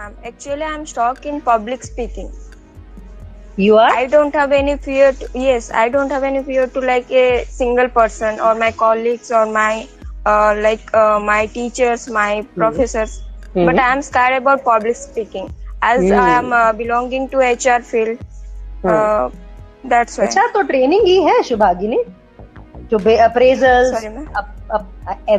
ma'am. Actually, I'm stuck in public speaking. You are? I don't have any fear. I don't have any fear to like a single person or my colleagues or my my teachers, my professors. But I am scared about public speaking as I am belonging to HR field. That's why. अच्छा, तो training ही है शुभागिनी to appraisals. Sorry, ma'am.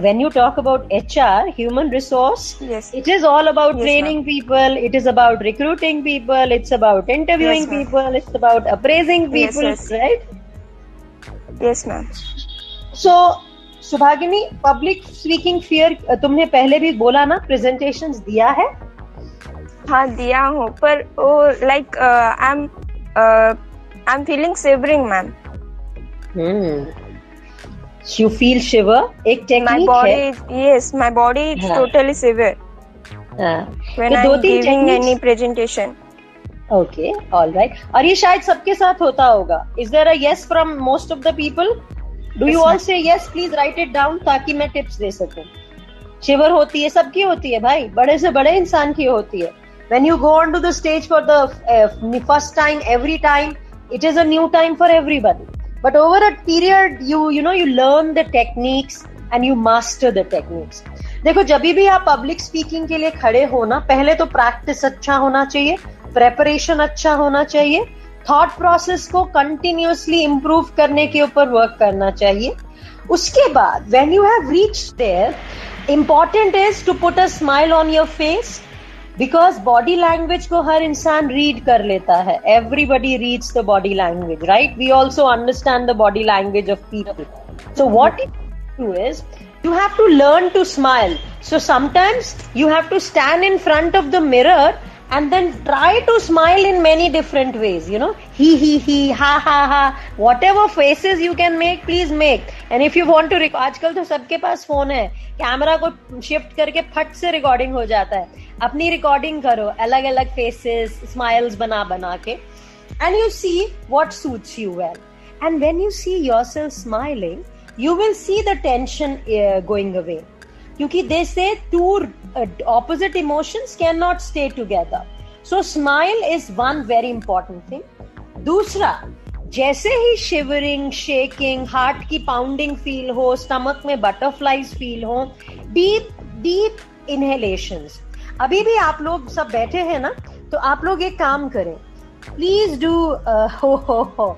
When you talk about HR, human resource, yes, it is all about yes, training ma'am. people. It is about recruiting people. It's about interviewing yes, people. It's about appraising people, yes. right? Yes, ma'am. So, Shubhagini, public speaking fear तुमने पहले भी बोला ना, presentations दिया है? हाँ, दिया हूँ, पर वो like I'm feeling shivering, ma'am. You feel shiver? एक technique my body है. Yes, my body is totally shiver when I'm giving any presentation. Okay, all right. और ये शायद सबके साथ होता होगा. Is there a yes from most of the people? Do you all say yes? Please write it down ताकि मैं tips दे सकूं. शिवर होती है, सबकी होती है भाई, बड़े से बड़े इंसान की होती है. When you go onto the stage for the first time, every time, it is a new time for everybody. But over a period, you learn the techniques and you master the techniques. देखो, जब भी आप public speaking के लिए खड़े हो ना, पहले तो प्रैक्टिस अच्छा होना चाहिए, प्रेपरेशन अच्छा होना चाहिए, थॉट प्रोसेस को कंटिन्यूअसली इंप्रूव करने के ऊपर वर्क करना चाहिए. उसके बाद when you have reached there, important is to put a smile on your face, because body language को हर इंसान रीड कर लेता है. Everybody reads the body language, right? We also understand the body language of people. So what you do is you have to learn to smile. So sometimes you have to stand in front of the mirror and then try to smile in many different ways, he, ha, ha, whatever faces you can make, please make. And if you want to आजकल तो सबके पास phone है, camera को shift करके फट से recording हो जाता है. अपनी रिकॉर्डिंग करो, अलग अलग फेसेस, स्माइल्स बना के, and you see what suits you well. And when you see yourself smiling, you will see the tension going away. Because they say two opposite emotions cannot stay together. So smile is one very important thing. दूसरा, जैसे ही shivering, shaking, heart की pounding feel हो, stomach में butterflies feel हो, deep inhalations. अभी भी आप लोग सब बैठे हैं ना, तो आप लोग एक काम करें. Please do ho.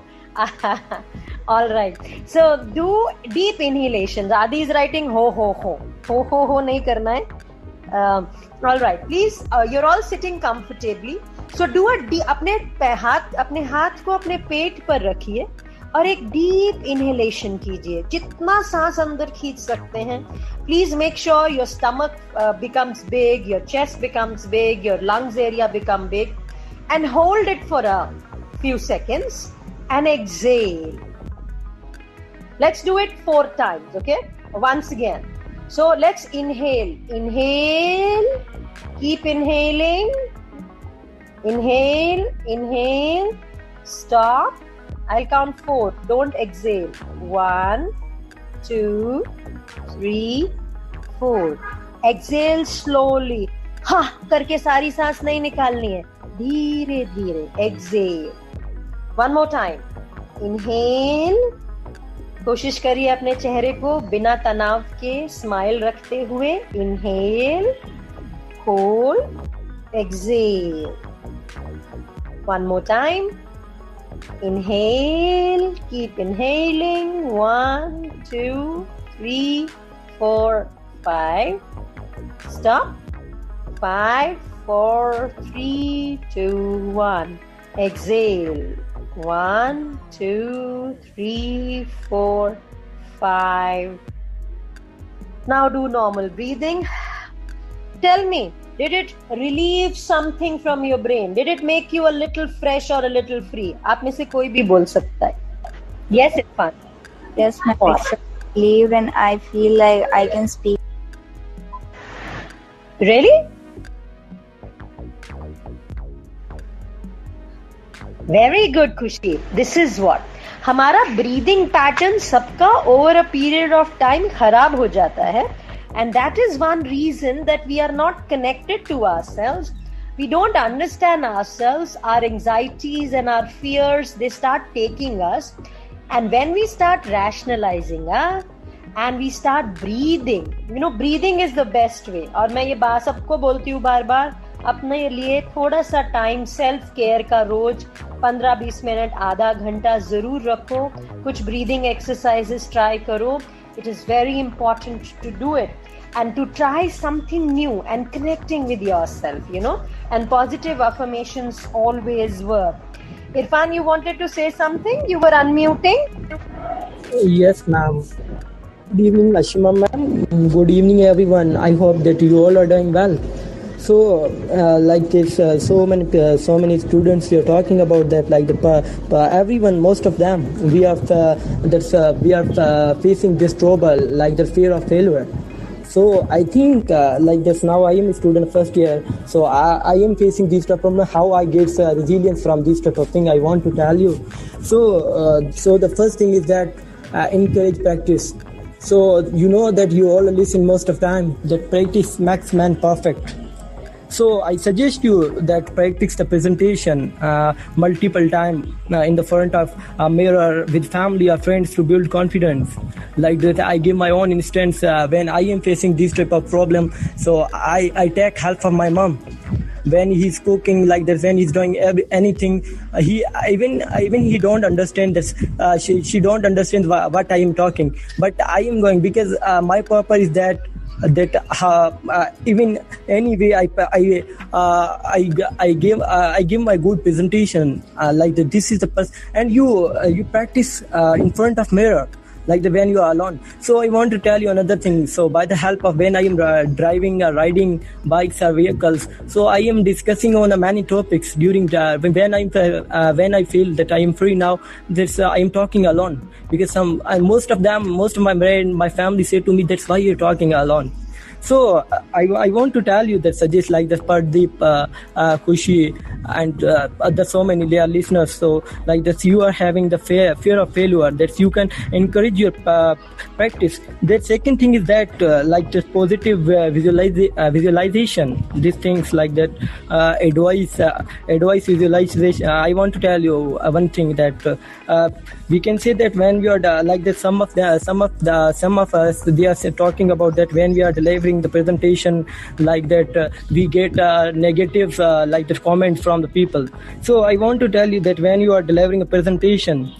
All right. So do deep inhalations. Adi is writing ho. Ho नहीं करना है. All right. Please, you're all sitting comfortably. So do a deep. अपने हाथ को अपने पेट पर रखिए और एक deep inhalation कीजिए. जितना सांस अंदर खींच सकते हैं. Please make sure your stomach becomes big, your chest becomes big, your lungs area become big, and hold it for a few seconds and exhale. Let's do it 4 times, okay? Once again. So let's inhale. Inhale. Keep inhaling. Inhale. Stop. I'll count 4. Don't exhale. 1, 2, 3, 4. Exhale slowly. Ha! करके सारी सांस नहीं निकालनी है. धीरे धीरे. Exhale. One more time. Inhale. कोशिश करिए अपने चेहरे को बिना तनाव के स्माइल रखते हुए. Inhale, hold, exhale. One more time. Inhale, keep inhaling. 1, 2, 3, 4, 5. Stop. 5, 4, 3, 2, 1. Exhale. 1, 2, 3, 4, 5. Now do normal breathing. Tell me, did it relieve something from your brain? Did it make you a little fresh or a little free? आप में से कोई भी बोल सकता है. Yes, it's fun. Yes, my face relieved and I feel like I can speak. Really? Very good, Khushi. This is what हमारा breathing pattern सबका over a period of time खराब हो जाता है, and that is one reason that we are not connected to ourselves. we don't understand ourselves, our anxieties and our fears, they start taking us. And when we start rationalizing, and we start breathing, breathing is the best way. और मैं ये बात सबको बोलती हूँ बार बार, अपने लिए थोड़ा सा टाइम सेल्फ केयर का रोज 15-20 मिनट, आधा घंटा जरूर रखो. कुछ ब्रीदिंग एक्सरसाइजेस ट्राई करो. It is very important to do it and to try something new and connecting with yourself, and positive affirmations always work. Irfan, you wanted to say something? You were unmuting? Yes, ma'am. Good evening, Ashima ma'am. Good evening, everyone. I hope that you all are doing well. So, like this, so many students we are talking about that. Like everyone, most of them, we are facing this trouble, like the fear of failure. So I think like this now I am a student first year. So I am facing this type of problem. How I get resilience from this type of thing, I want to tell you. So the first thing is that encourage practice. So you know that you all listen most of time that practice makes man perfect. So I suggest you that practice the presentation multiple times in the front of a mirror with family or friends to build confidence. Like that, I give my own instance when I am facing this type of problem. So I take help from my mom. When he's cooking, like that, when he's doing anything, he even he don't understand this. She don't understand what I am talking, but I am going because my purpose is that even anyway I give my good presentation like that. This is the person, and you practice in front of mirror. Like when you are alone. So I want to tell you another thing. So by the help of when I am driving or riding bikes or vehicles, so I am discussing on many topics during when I feel that I am free now. This I am talking alone because most of my family say to me, that's why you're talking alone. So I want to tell you that suggest like that Pardeep, Khushi, and there's so many dear listeners. So like that you are having the fear of failure, that you can encourage your practice. The second thing is that like the positive visualization. These things like that advice visualization. I want to tell you one thing that we can say that when we are like that some of us they are talking about that when we are delivering the presentation like that we get negative like the comments from the people. So I want to tell you that when you are delivering a presentation,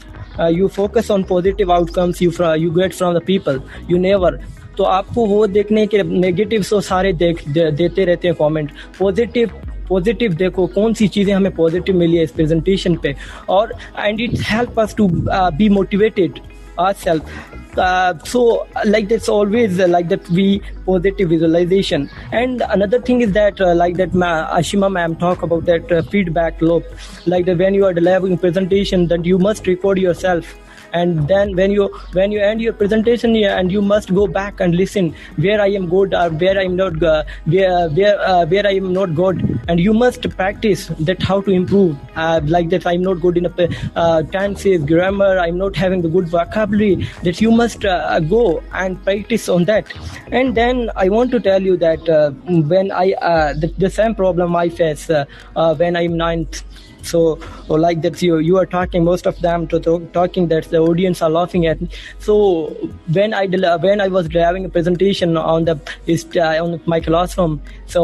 you focus on positive outcomes you get from the people. You never तो आपको वो देखने के negative so सारे देते रहते हैं comment. Positive देखो कौन सी चीजें हमें पॉजिटिव मिली है इस प्रेजेंटेशन पे, और and it help us to be motivated ourselves. So like that's always like that we positive visualization. And another thing is that like that Ashima ma'am talk about that feedback loop, like that when you are delivering presentation that you must record yourself, and then when you end your presentation and you must go back and listen where I am good or where I am not where I am not good, and you must practice that how to improve. Like that I'm not good in tenses, grammar, I'm not having the good vocabulary, that you must go and practice on that. And then I want to tell you that when I the same problem I face when I'm 9th. So like that you are talking, most of them talking that the audience are laughing at me. So when I was driving a presentation on my classroom, so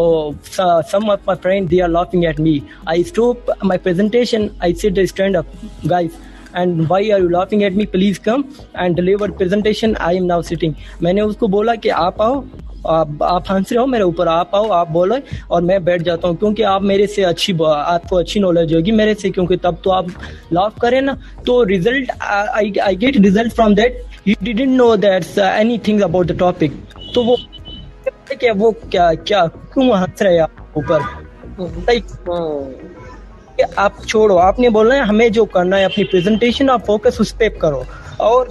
some of my friends they are laughing at me. I stop my presentation, I said stand up guys, and why are you laughing at me, please come and deliver presentation, I am now sitting. मैंने उसको बोला कि आप आओ, आप हंस रहे हो मेरे ऊपर, आप आओ आप बोलो और मैं बैठ जाता हूँ, क्योंकि आप मेरे से आपको अच्छी नॉलेज होगी मेरे से, क्योंकि तब तो आप लाफ करें ना. तो result I get result from that. You didn't know that's anything about the topic. तो वो क्या क्यों हंस रहे हैं आप ऊपर, आप छोड़ो. आपने बोलना है हमें जो करना है अपनी प्रेजेंटेशन आप फोकस उस पे करो. और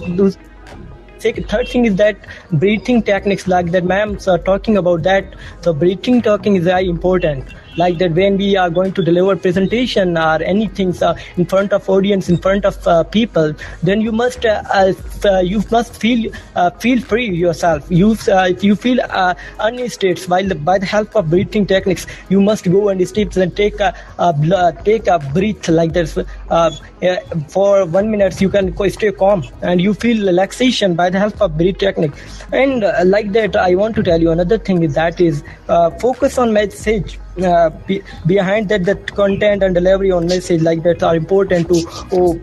third thing is that breathing techniques, like that ma'am talking about that. So breathing talking is very important. like that when we are going to deliver presentation or anything in front of audience, in front of people, then you must feel free yourself. If you feel unsteady, by the help of breathing techniques, you must go and steps and take a breath like this for 1 minute. You can stay calm and you feel relaxation by the help of breath technique. And like that, I want to tell you another thing, that is focus on message. Behind that content and delivery on message like that are important to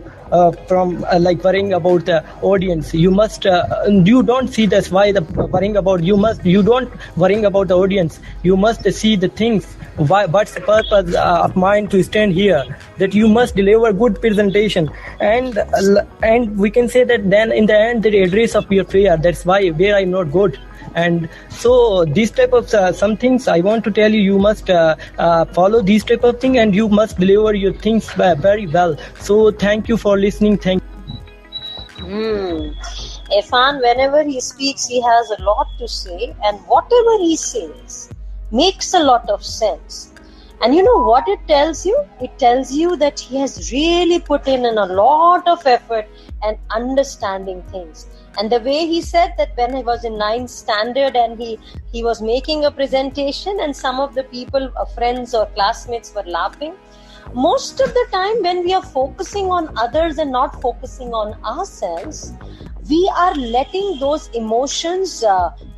from like worrying about the audience. You must you don't see that's why the worrying about you don't worrying about the audience. You must see the things. What's the purpose of mine to stand here? That you must deliver good presentation, and we can say that then in the end the address of your prayer. That's why where I'm not good. And so these type of some things I want to tell you, you must follow these type of thing, and you must deliver your things very well. So thank you for listening. Thank Irfan, whenever he speaks, he has a lot to say, and whatever he says makes a lot of sense. And you know what it tells you? It tells you that he has really put in a lot of effort and understanding things. And the way he said that when he was in 9th standard and he was making a presentation and some of the people, friends or classmates were laughing. Most of the time when we are focusing on others and not focusing on ourselves, we are letting those emotions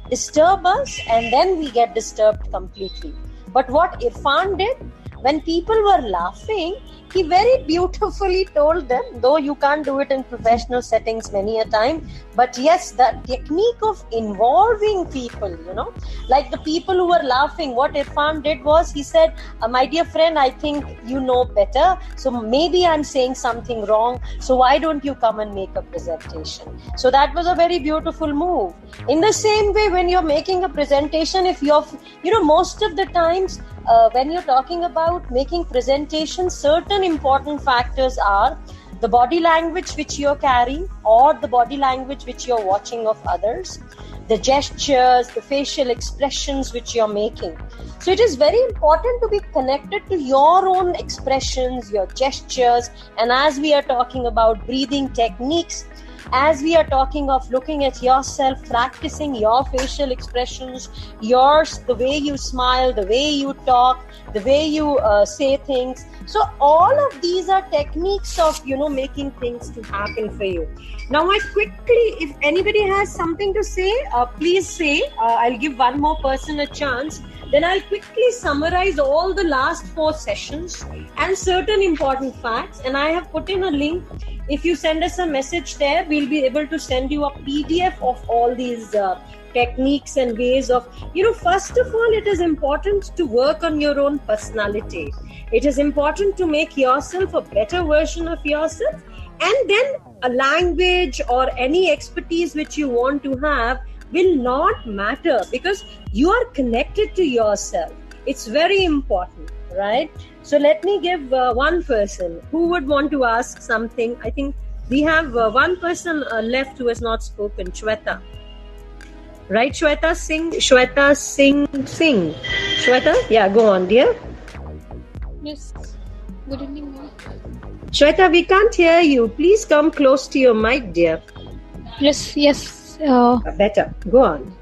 disturb us, and then we get disturbed completely. But what Irfan did, when people were laughing, he very beautifully told them, though you can't do it in professional settings many a time, but yes, that technique of involving people, like the people who were laughing, what Irfan did was, he said, my dear friend, I think you know better, so maybe I'm saying something wrong, so why don't you come and make a presentation? So that was a very beautiful move. In the same way, when you're making a presentation, if you're, most of the times, when you're talking about making presentations, certain important factors are the body language which you're carrying or the body language which you're watching of others, the gestures, the facial expressions which you're making. So it is very important to be connected to your own expressions, your gestures, and as we are talking about breathing techniques, as we are talking of looking at yourself, practicing your facial expressions, the way you smile, the way you talk, the way you say things. So all of these are techniques of, making things to happen for you. Now I quickly, if anybody has something to say, please say. I'll give one more person a chance. Then I'll quickly summarize all the last 4 sessions and certain important facts. And I have put in a link. If you send us a message there, we'll be able to send you a PDF of all these techniques and ways of, first of all, it is important to work on your own personality. It is important to make yourself a better version of yourself. And then a language or any expertise which you want to have will not matter because you are connected to yourself. It's very important, right? So let me give one person who would want to ask something. I think we have one person left who has not spoken, Shweta. Right, Shweta Singh? Shweta? Yeah, go on, dear. Yes. Good evening, ma'am. Shweta, we can't hear you. Please come close to your mic, dear. Yes. Better. Go on.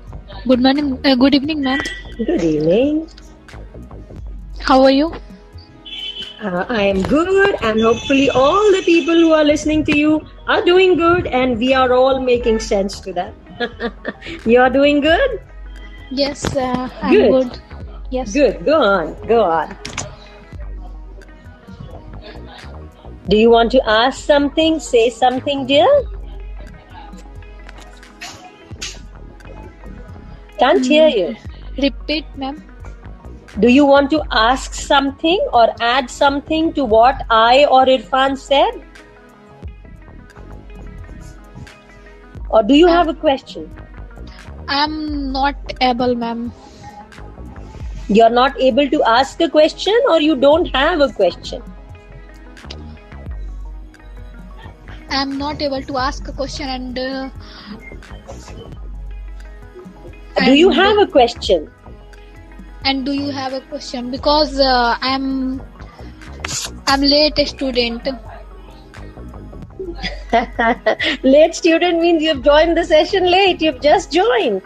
Good morning. Good evening, ma'am. Good evening. How are you? I am good, and hopefully all the people who are listening to you are doing good, and we are all making sense to that. You are doing good? Yes, I'm good. Yes. Good. Go on. Do you want to ask something? Say something, dear? Can't hear you. Repeat, ma'am. Do you want to ask something or add something to what I or Irfan said? Or do you have a question? I'm not able, ma'am. You're not able to ask a question, or you don't have a question? I'm not able to ask a question and do you have a question? And do you have a question? Because I'm late student. Late student means you've joined the session late. You've just joined.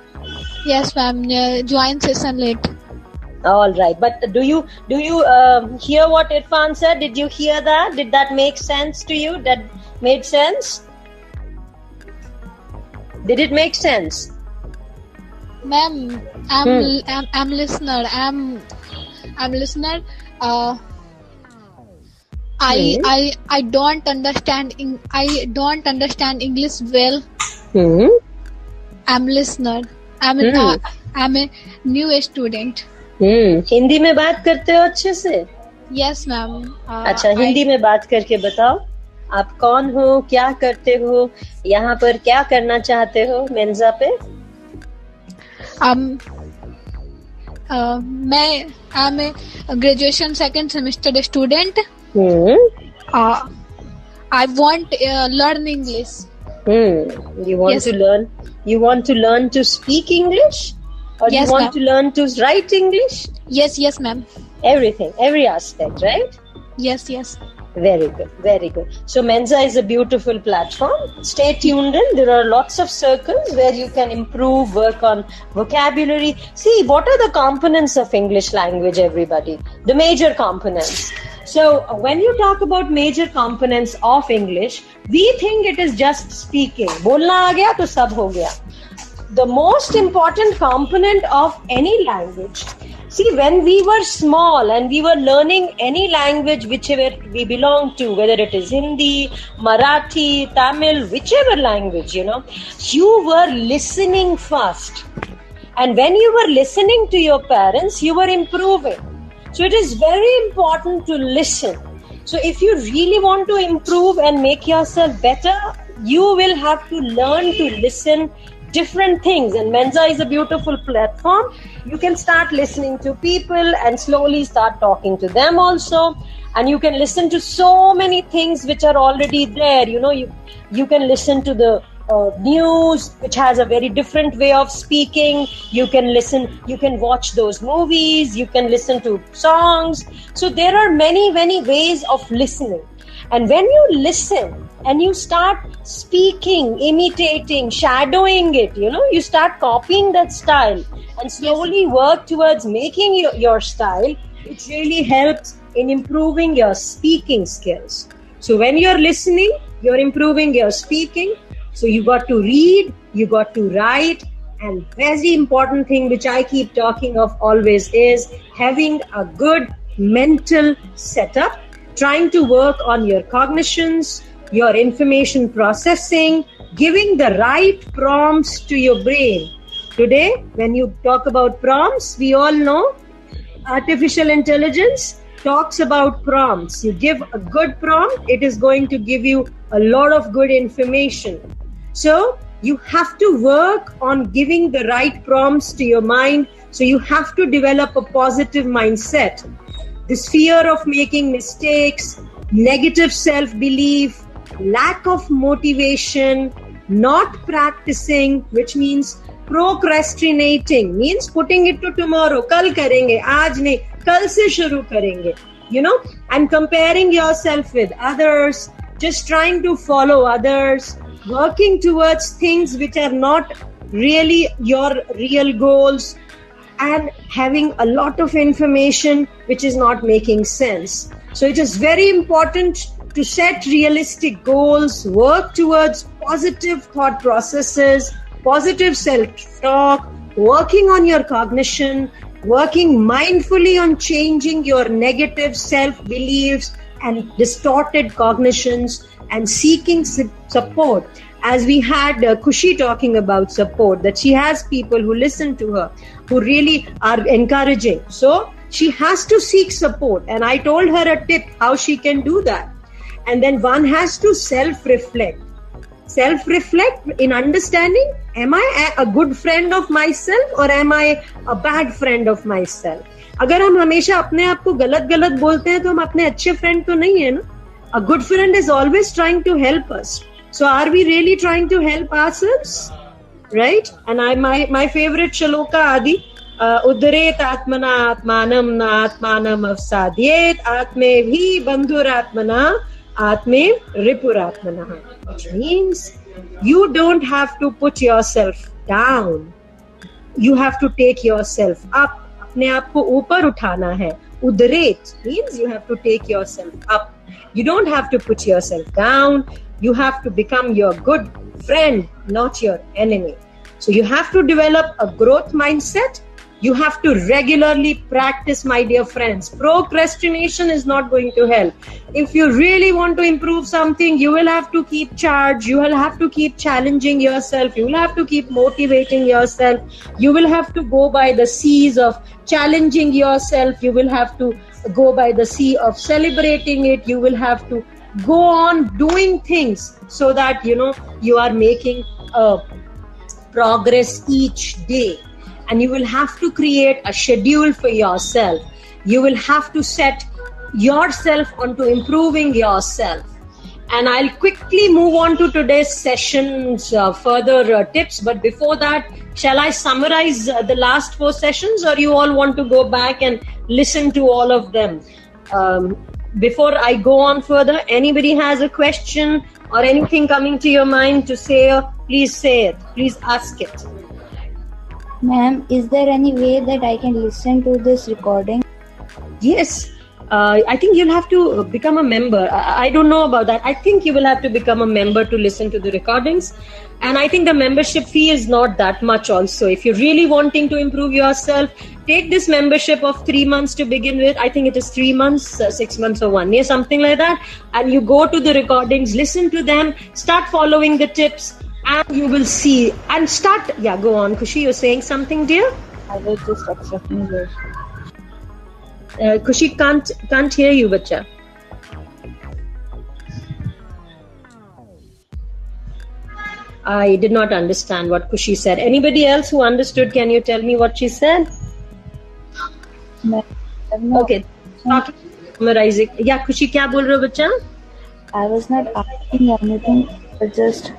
Yes, ma'am. Join session late. All right. But do you hear what Irfan said? Did you hear that? Did that make sense to you? That made sense? Did it make sense? Ma'am, I'm listener. I'm listener. I don't understand. I don't understand English well. I'm listener. I'm a new student. Hindi में बात करते हो अच्छे से? Yes, ma'am. अच्छा, हिंदी में बात करके बताओ, आप कौन हो, क्या करते हो, यहाँ पर क्या करना चाहते हो मेंजा पे? मैं I'm a graduation second semester student. I want learn English. You want Yes. to learn? You want to learn to speak English, or Yes, you want ma'am. to learn to write English? Yes, ma'am. Everything, every aspect, right? Yes. Very good, very good. So Menza is a beautiful platform. Stay tuned in. There are lots of circles where you can improve, work on vocabulary. See, what are the components of English language, everybody? The major components. So when you talk about major components of English, we think it is just speaking. Bolna aa gaya to sab ho gaya. The most important component of any language. See, when we were small and we were learning any language whichever we belong to, whether it is Hindi, Marathi, Tamil, whichever language, you were listening first. And when you were listening to your parents, you were improving. So it is very important to listen. So if you really want to improve and make yourself better, you will have to learn to listen different things, and Menza is a beautiful platform. You can start listening to people and slowly start talking to them also, and you can listen to so many things which are already there. You can listen to the news, which has a very different way of speaking. You can watch those movies, you can listen to songs. So there are many ways of listening. And when you listen and you start speaking, imitating, shadowing it, you start copying that style and slowly work towards making your style, it really helps in improving your speaking skills. So when you're listening, you're improving your speaking. So you got to read, you got to write, and very important thing which I keep talking of always is having a good mental setup, trying to work on your cognitions, your information processing, giving the right prompts to your brain. Today, when you talk about prompts, we all know artificial intelligence talks about prompts. You give a good prompt, it is going to give you a lot of good information. So you have to work on giving the right prompts to your mind. So you have to develop a positive mindset. This fear of making mistakes, negative self-belief, lack of motivation, not practicing, which means procrastinating, means putting it to tomorrow. Kal karenge, aaj nahi, kal se shuru karenge. And comparing yourself with others, just trying to follow others, working towards things which are not really your real goals, and having a lot of information which is not making sense. So it is very important to set realistic goals, work towards positive thought processes, positive self-talk, working on your cognition, working mindfully on changing your negative self-beliefs and distorted cognitions, and seeking support. As we had Kushi talking about support, that she has people who listen to her, who really are encouraging. So she has to seek support. And I told her a tip how she can do that. And then one has to self-reflect. Self-reflect in understanding, am I a good friend of myself or am I a bad friend of myself? अगर हम हमेशा अपने आप को गलत बोलते हैं तो हम अपने अच्छे फ्रेंड तो नहीं है ना. A good friend is always trying to help us. So are we really trying to help ourselves? Right? And my favorite Shaloka Adi, उद्धरेत आत्मना आत्मानम न आत्मानम अवसाद्येत आत्मे भी बंधुरात्मना आत्मे रिपुरात्मना. Which means you don't have to put yourself down. You have to take yourself up. अपने आप को ऊपर उठाना है. Udret means you have to take yourself up. You don't have to put yourself down. You have to become your good friend, not your enemy. So you have to develop a growth mindset. You have to regularly practice, my dear friends. Procrastination is not going to help. If you really want to improve something, you will have to keep charge. You will have to keep challenging yourself. You will have to keep motivating yourself. You will have to go by the seas of challenging yourself. You will have to go by the sea of celebrating it. You will have to go on doing things so that, you are making progress each day. And you will have to create a schedule for yourself. You will have to set yourself onto improving yourself. And I'll quickly move on to today's session's further tips. But before that, shall I summarize the last 4 sessions, or you all want to go back and listen to all of them? Before I go on further, anybody has a question or anything coming to your mind to say, please say it. Please ask it. Ma'am, is there any way that I can listen to this recording? Yes. I think you'll have to become a member. I don't know about that. I think you will have to become a member to listen to the recordings. And I think the membership fee is not that much also. If you're really wanting to improve yourself, take this membership of 3 months to begin with. I think it is 3 months, 6 months or 1 year, something like that. And you go to the recordings, listen to them, start following the tips, and you will see. And start, go on. Khushi, you're saying something, dear? I will just accept me there. Khushi, can't hear you, bacha. I did not understand what Khushi said. Anybody else who understood, can you tell me what she said? No. Okay. Summarizing. Yeah, Khushi, kya bol rahe ho, bacha? I was not asking anything, but just...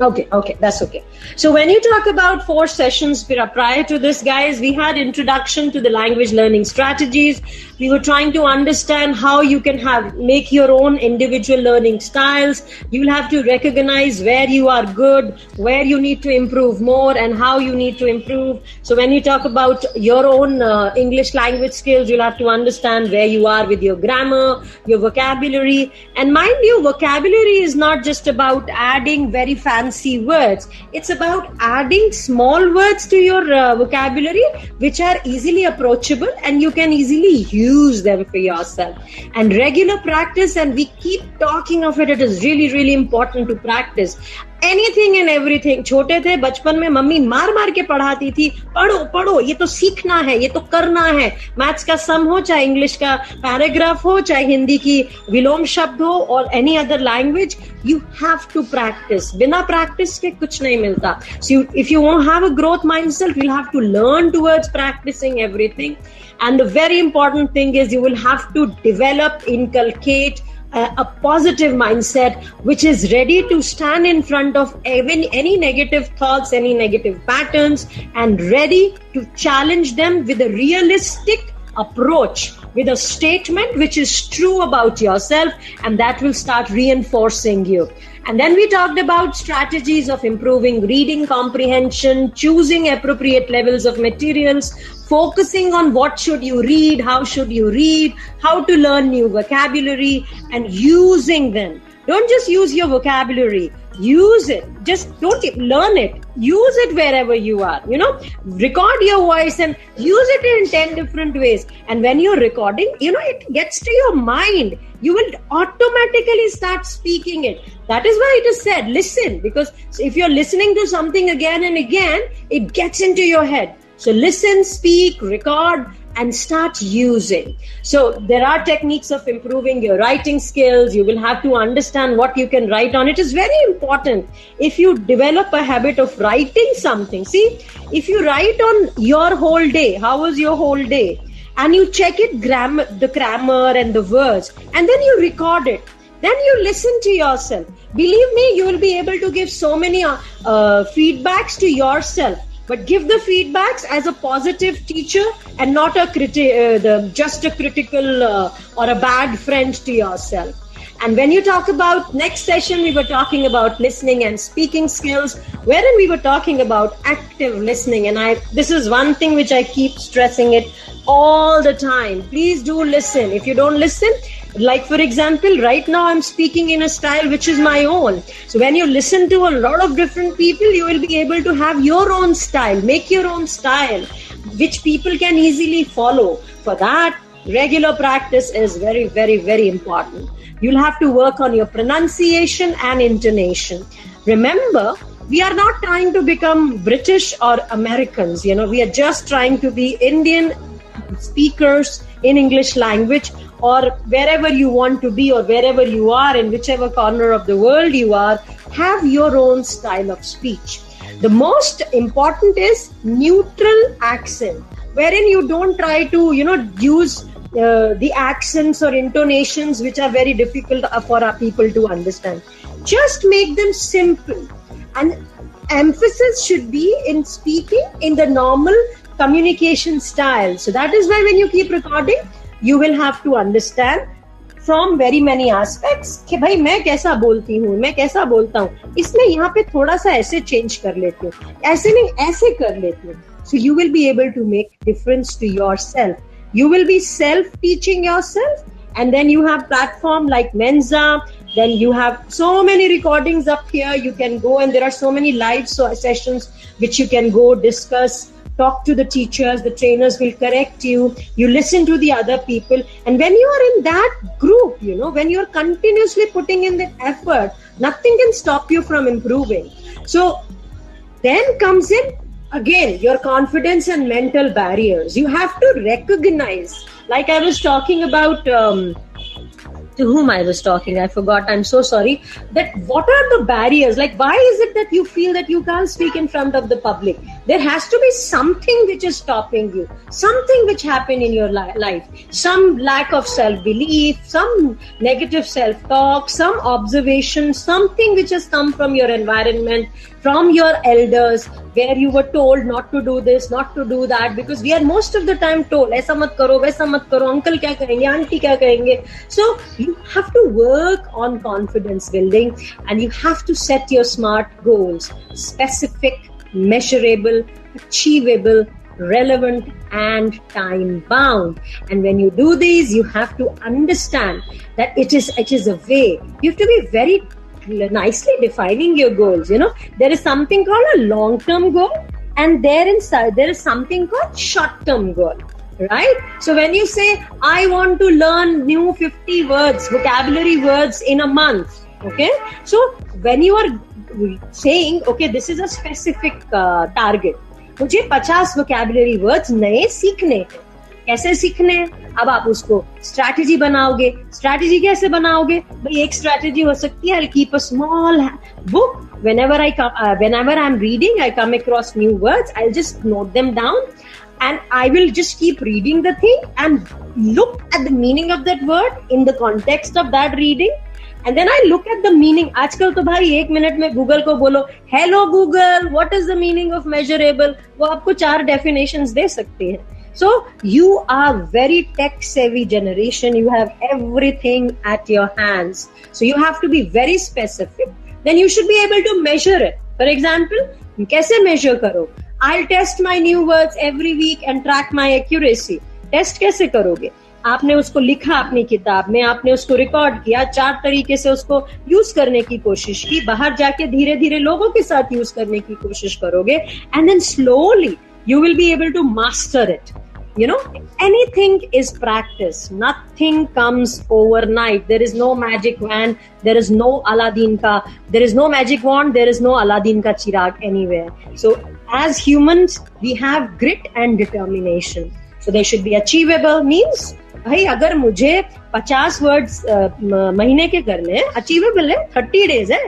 Okay, that's okay. So when you talk about 4 sessions prior to this, guys, we had introduction to the language learning strategies. We were trying to understand how you can make your own individual learning styles. You will have to recognize where you are good, where you need to improve more, and how you need to improve. So when you talk about your own English language skills, you'll have to understand where you are with your grammar, your vocabulary. And mind you, vocabulary is not just about adding very fancy words. It's about adding small words to your vocabulary, which are easily approachable and you can easily use them for yourself. And regular practice, and we keep talking of it, it is really, really important to practice. Anything and everything. छोटे थे, बचपन में mummy मार मार के पढ़ाती थी, पढ़ो, ये तो सीखना है, ये तो करना है. मैथ्स का सम हो, चाहे इंग्लिश का पैराग्राफ हो, चाहे हिंदी की विलोम शब्द हो, और any other language, you have to practice. बिना practice के कुछ नहीं मिलता. So if you want to have a growth mindset, you'll have to learn towards practicing everything. And the very important thing is you will have to inculcate a positive mindset, which is ready to stand in front of any negative thoughts, any negative patterns, and ready to challenge them with a realistic approach, with a statement which is true about yourself, and that will start reinforcing you. And then we talked about strategies of improving reading comprehension, choosing appropriate levels of materials, focusing on what should you read, how should you read, how to learn new vocabulary, and using them. Don't just use your vocabulary. Use it. Just don't learn it. Use it wherever you are. Record your voice and use it in 10 different ways. And when you're recording, it gets to your mind. You will automatically start speaking it. That is why it is said, listen. Because if you're listening to something again and again, it gets into your head. So listen, speak, record, and start using. So there are techniques of improving your writing skills. You will have to understand what you can write on. It is very important. If you develop a habit of writing something, see, if you write on your whole day, how was your whole day? And you check it, the grammar and the words, and then you record it. Then you listen to yourself. Believe me, you will be able to give so many feedbacks to yourself. but give the feedbacks as a positive teacher and not just a critical or a bad friend to yourself. And when you talk about next session, we were talking about listening and speaking skills, wherein we were talking about active listening. And this is one thing which I keep stressing it all the time. Please do listen. If you don't listen, like for example, right now I'm speaking in a style which is my own. So when you listen to a lot of different people, you will be able to have your own style, make your own style, which people can easily follow. For that, regular practice is very, very, very important. You'll have to work on your pronunciation and intonation. Remember, we are not trying to become British or Americans. We are just trying to be Indian speakers in English language, or wherever you want to be, or wherever you are, in whichever corner of the world you are, have your own style of speech. The most important is neutral accent, wherein you don't try to, use the accents or intonations which are very difficult for our people to understand. Just make them simple. And emphasis should be in speaking in the normal communication style. So that is why when you keep recording, you will have to understand from very many aspects कि भाई मैं कैसा बोलती हूँ, मैं कैसा बोलता हूँ, इसमें यहाँ पे थोड़ा सा ऐसे चेंज कर लेती हूँ, ऐसे नहीं ऐसे कर लेती हूँ. So you will be able to make difference to yourself. You will be self-teaching yourself, and then you have platform like Mensa. Then you have so many recordings up here. You can go, and there are so many live sessions which you can go discuss, talk to the teachers. The trainers will correct you. You listen to the other people, and when you are in that group, when you are continuously putting in the effort, nothing can stop you from improving. So then comes in again your confidence and mental barriers. You have to recognize, like I was talking about, to whom I was talking, I forgot, I'm so sorry, that what are the barriers? Like, why is it that you feel that you can't speak in front of the public? There has to be something which is stopping you, something which happened in your life, some lack of self-belief, some negative self-talk, some observation, something which has come from your environment, from your elders, where you were told not to do this, not to do that, because we are most of the time told, aisa mat karo, waisa mat karo, uncle kya kahenge, auntie kya kahenge. So you have to work on confidence building, and you have to set your SMART goals: specific, measurable, achievable, relevant, and time bound. And when you do these, you have to understand that it is a way. You have to be very nicely defining your goals. There is something called a long-term goal, and there inside there is something called short-term goal, right? So when you say, I want to learn new 50 words, vocabulary words in a month, okay? So when you are saying, okay, this is a specific target, मुझे 50 vocabulary words नए सीखने हैं. कैसे सीखने हैं? अब आप उसको स्ट्रैटेजी बनाओगे. स्ट्रैटेजी कैसे बनाओगे? भाई एक स्ट्रैटेजी हो सकती है, I'll keep a small book. Whenever I'm reading, I come across new words, I'll just note them down, and I will just keep reading the thing and look at the meaning of that word in the context of that reading. And then I look at the meaning. आजकल तो भाई 1 minute में Google को बोलो, hello Google, what is the meaning of measurable? वो आपको 4 definitions दे सकती है. So you are very tech savvy generation. You have everything at your hands. So you have to be very specific. Then you should be able to measure it. For example, कैसे measure करो? I'll test my new words every week and track my accuracy. Test कैसे करोगे? आपने उसको लिखा अपनी किताब में, आपने उसको रिकॉर्ड किया, 4 तरीके से उसको यूज करने की कोशिश की, बाहर जाके धीरे धीरे लोगों के साथ यूज करने की कोशिश करोगे, and then slowly you will be able to master it. Anything is practice. Nothing comes overnight. There is no magic wand. There is no Aladdin ka. There is no magic wand. There is no Aladdin ka chirag anywhere. So as humans, we have grit and determination. So they should be achievable. Means भाई अगर मुझे 50 words महीने के करने हैं, achievable है. 30 days है.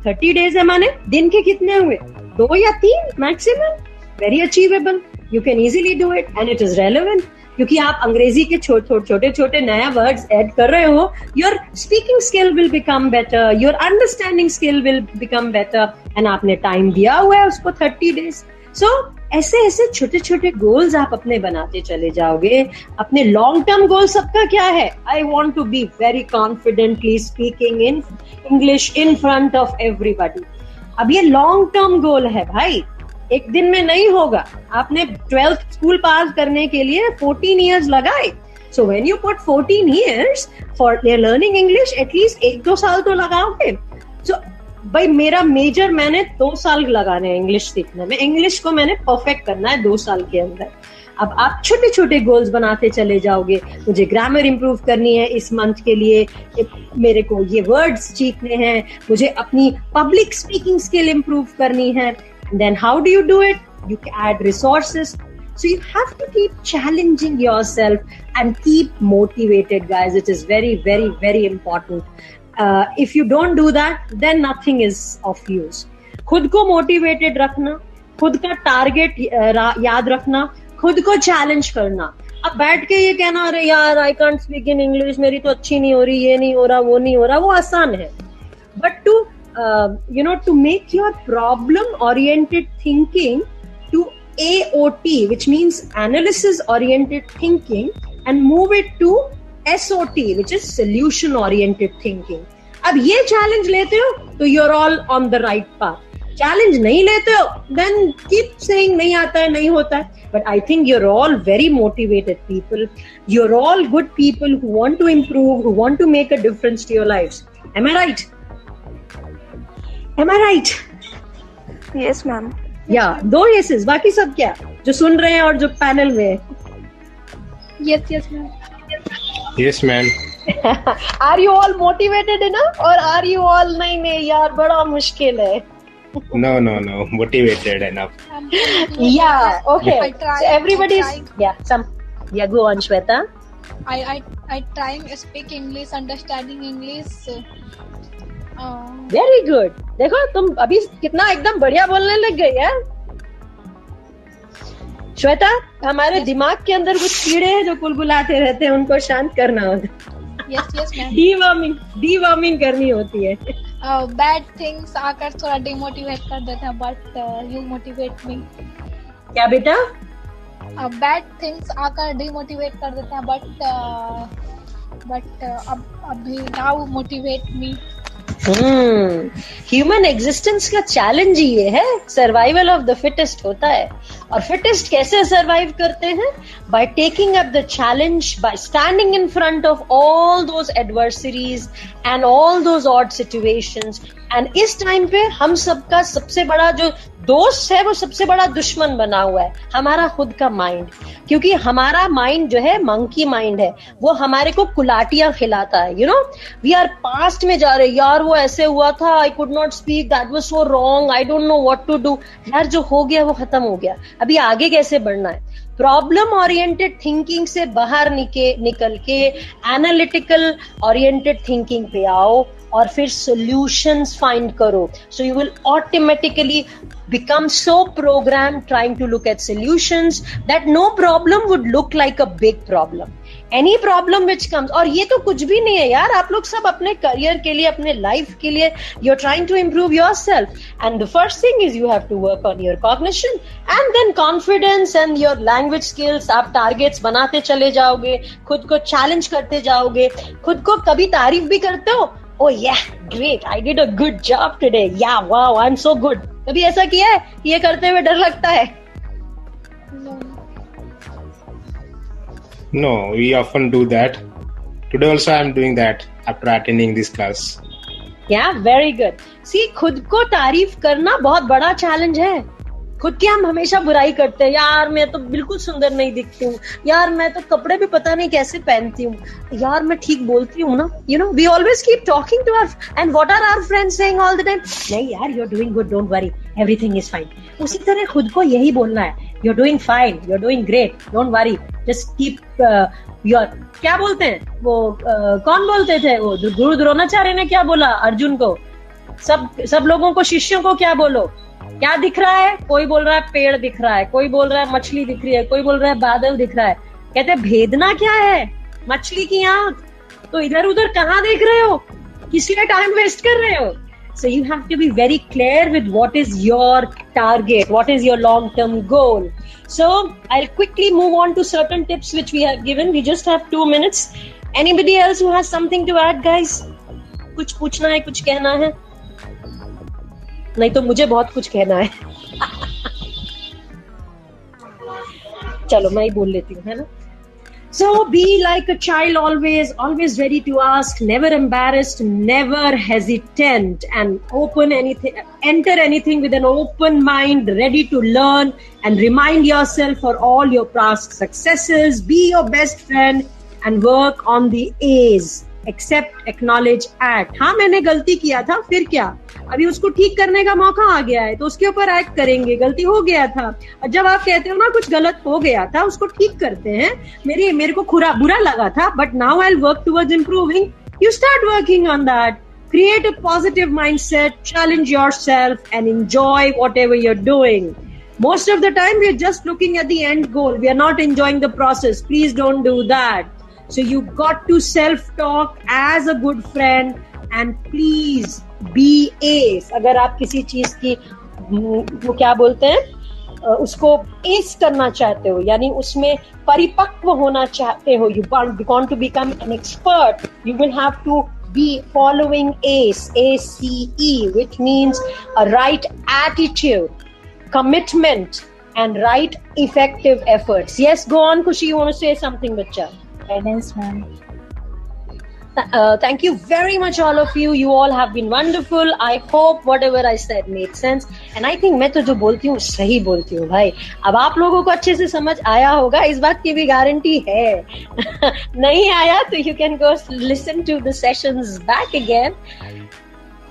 30 days है माने दिन के कितने हुए? 2 या 3 maximum. Very achievable. You can easily do it, and it is relevant. क्योंकि आप अंग्रेजी के छोटे छोटे नया वर्ड्स ऐड कर रहे हो, your speaking skill will become better, your understanding skill will become better, and आपने टाइम दिया हुआ है उसको 30 days. सो ऐसे ऐसे छोटे छोटे गोल्स आप अपने बनाते चले जाओगे. अपने लॉन्ग टर्म गोल सबका क्या है? I want to be very confidently speaking in English in front of everybody. अब ये लॉन्ग टर्म गोल है भाई, एक दिन में नहीं होगा. आपने 12th स्कूल पास करने के लिए 14 years लगाए. So when you put 14 years for learning English, at least 1-2 साल तो लगाओगे. So भाई मेरा मेजर मैंने 2 साल लगाने हैं इंग्लिश सीखने में. इंग्लिश को मैंने परफेक्ट करना है 2 साल के अंदर. अब आप छोटे छोटे गोल्स बनाते चले जाओगे. मुझे ग्रामर इंप्रूव करनी है इस मंथ के लिए, मेरे को ये वर्ड्स सीखने हैं, मुझे अपनी पब्लिक स्पीकिंग स्किल इंप्रूव करनी है. Then how do you do it? You add resources. So you have to keep challenging yourself and keep motivated, guys. It is very, very, very important. If you don't do that, then nothing is of use. खुद को motivated रखना, खुद का target याद रखना, खुद को challenge करना. अब बैठ के ये कहना अरे यार I can't speak in English, मेरी तो अच्छी नहीं हो रही, ये नहीं हो रहा, वो नहीं हो रहा, वो आसान है. But to make your problem-oriented thinking to AOT, which means analysis-oriented thinking, and move it to SOT, which is solution-oriented thinking. अब ये challenge लेते हो तो you're all on the right path. Challenge नहीं लेते हो, then keep saying नहीं आता है, नहीं होता है. But I think you're all very motivated people. You're all good people who want to improve, who want to make a difference to your lives. Am I right? Am I right? Yes, ma'am. Yeah, 2 yeses. बाकी सब क्या? जो सुन रहे हैं और जो panel में है. Yes, ma'am. Yes, ma'am. Are you all motivated enough, or are you all नहीं यार बड़ा मुश्किल है? No. Motivated enough. Yeah. Okay. I try. So everybody's go on, Shweta. I trying to speak English, understanding English. Very good. देखो तुम अभी कितना एकदम बढ़िया बोलने लग गई यार. श्वेता, हमारे दिमाग के अंदर कुछ कीड़े हैं जो कुलबुलाते रहते हैं, उनको शांत करना होगा. Yes, ma'am. डीवर्मिंग करनी होती है. Bad things आकर थोड़ा डिमोटिवेट कर देते हैं, but you motivate me. क्या बेटा? Bad things आकर डिमोटिवेट कर देते हैं, but अभी now motivate me. Human existence का चैलेंज ये है, सर्वाइवल ऑफ द फिटेस्ट होता है. और फिटेस्ट कैसे सर्वाइव करते हैं? By taking up the challenge, bye standing in front of all those adversaries and all those odd situations. And इस टाइम पे हम सबका सबसे बड़ा जो दोस्त है वो सबसे बड़ा दुश्मन बना हुआ है हमारा खुद का माइंड. क्योंकि हमारा माइंड जो है मंकी माइंड है, वो हमारे को कुलाटियां खिलाता है. वी आर पास्ट में जा रहे, यार वो ऐसे हुआ था, I could not speak, that was so wrong, I don't know what to do. यार जो हो गया वो खत्म हो गया, अभी आगे कैसे बढ़ना है? प्रॉब्लम ओरिएंटेड थिंकिंग से बाहर निकल के एनालिटिकल ओरिएंटेड थिंकिंग पे आओ और फिर सॉल्यूशंस फाइंड करो. So you will automatically become so programmed trying to look at solutions that no problem would look like a big problem. Any problem which comes, और ये तो कुछ भी नहीं है यार, आप लोग सब अपने करियर के लिए, अपने लाइफ के लिए you're trying to improve yourself, and the first thing is you have to work on your cognition and then confidence and your language skills. आप टारगेट्स बनाते चले जाओगे, खुद को चैलेंज करते जाओगे, खुद को कभी तारीफ भी करते हो. Oh yeah, great, I did a good job today. Yeah, wow, I'm so good. कभी ऐसा किया है कि ये करते हुए डर लगता है? No, we often do that. Today also I am doing that after attending this class. Yeah, very good. See, खुद को तारीफ करना बहुत बड़ा चैलेंज है. खुद की हम हमेशा बुराई करते हैं, यार मैं तो बिल्कुल सुंदर नहीं दिखती हूँ, यार मैं तो कपड़े भी पता नहीं कैसे पहनती हूँ, यार मैं ठीक बोलती हूँ ना. We always keep talking to our, and what are our friends saying all the time? नहीं यार, you're doing good, don't worry, everything is fine. उसी तरह खुद को यही बोलना है, you're doing fine, you're doing great, don't worry, just keep your, क्या बोलते हैं वो, कौन बोलते थे वो, गुरु द्रोणाचार्य ने क्या बोला अर्जुन को? सब लोगों को, शिष्यों को क्या बोलो? क्या दिख रहा है? कोई बोल रहा है पेड़ दिख रहा है, कोई बोल रहा है मछली दिख रही है, कोई बोल रहा है बादल दिख रहा है. कहते हैं भेदना क्या है? मछली की आंख. तो इधर उधर कहाँ देख रहे हो? किस लिए टाइम वेस्ट कर रहे हो? So you have to be very clear with what is your target, what is your long-term goal. So I'll quickly move on to certain tips which we have given. We just have 2 minutes. Anybody else who has something to add, guys? कुछ पूछना है, कुछ कहना है? नहीं तो मुझे बहुत कुछ कहना है. चलो मैं ही बोल लेती हूँ, है ना? So be like a child always ready to ask, never embarrassed, never hesitant, and enter anything with an open mind, ready to learn, and remind yourself for all your past successes. Be your best friend and work on the A's. Accept, acknowledge, act. हाँ मैंने गलती किया था, फिर क्या? अभी उसको ठीक करने का मौका आ गया है तो उसके ऊपर एक्ट करेंगे. गलती हो गया था, और जब आप कहते हो ना कुछ गलत हो गया था, उसको ठीक करते हैं. मेरे को बुरा लगा था, but now I will work towards improving. You start working on that. Create a positive mindset, challenge yourself, and enjoy whatever you're doing. Most of the time, we're just looking at the end goal. We are not enjoying the process. Please don't do that. So you got to self-talk as a good friend, and please be ace. अगर आप किसी चीज की वो क्या बोलते हैं उसको एस करना चाहते हो, यानी उसमें परिपक्व होना चाहते हो, you want to become an expert, you will have to be following ACE, ACE, which means a right attitude, commitment, and right effective efforts. Yes, go on, Kushi, you want to say something, bacha? Guidance, ma'am. Thank you very much, all of you. You all have been wonderful. I hope whatever I said made sense. And I think मैं तो जो बोलती हूँ सही बोलती हूँ भाई. अब आप लोगों को अच्छे से समझ आया होगा, इस बात की भी गारंटी है. नहीं आया तो you can go listen to the sessions back again.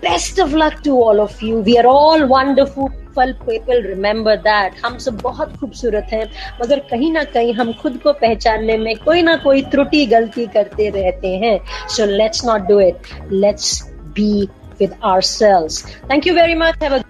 Best of luck to all of you. We are all wonderful people. Remember that. हम सब बहुत खूबसूरत हैं, मगर कहीं ना कहीं हम खुद को पहचानने में कोई ना कोई त्रुटि गलती करते रहते हैं. So let's not do it. Let's be with ourselves. Thank you very much. Have a